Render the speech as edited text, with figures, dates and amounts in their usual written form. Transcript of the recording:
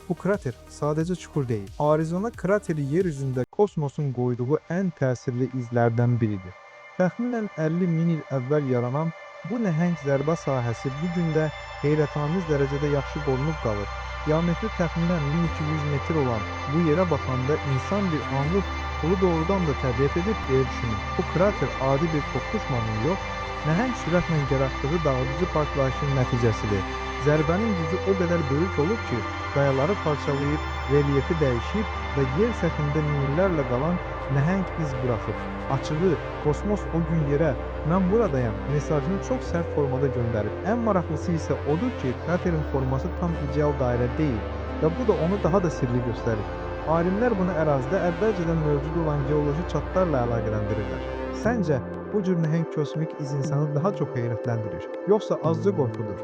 Bu krater sadece çukur değil, Arizona krateri yeryüzünde kosmosun qoyduğu en təsirli izlerden biridir. Təxminən 50 min il əvvəl yaranan bu nəhəng zərbə sahəsi bu gün də heyrətamiz dərəcədə yaxşı qorunub qalır. Diametri təxminən 1200 metr olan bu yerə baxanda insan bir anlıq bunu doğrudan da təbiət edib deyə düşünür. Bu krater adi bir toqquşmanın yox, nəhəng sürətlə yaratdığı dağıdıcı partlayışın nəticəsidir. Zərbənin gücü o qədər böyük olub ki, qayaları parçalayıb, relyefi dəyişib və yer səthində minillərlə qalan nəhəng iz buraxıb. Açığı, kosmos o gün yerə "mən buradayam" mesajını çox sərt formada göndərib. Ən maraqlısı isə odur ki, kraterin forması tam ideal dairə deyil və bu da onu daha da sirli göstərir. Alimlər bunu ərazidə əvvəlcədən mövcud olan geoloji çatlarla əlaqələndirirlər. Səncə, bu cür nəhəng kosmik iz insanı daha çox heyrətləndirir, yoxsa azca qorxudur?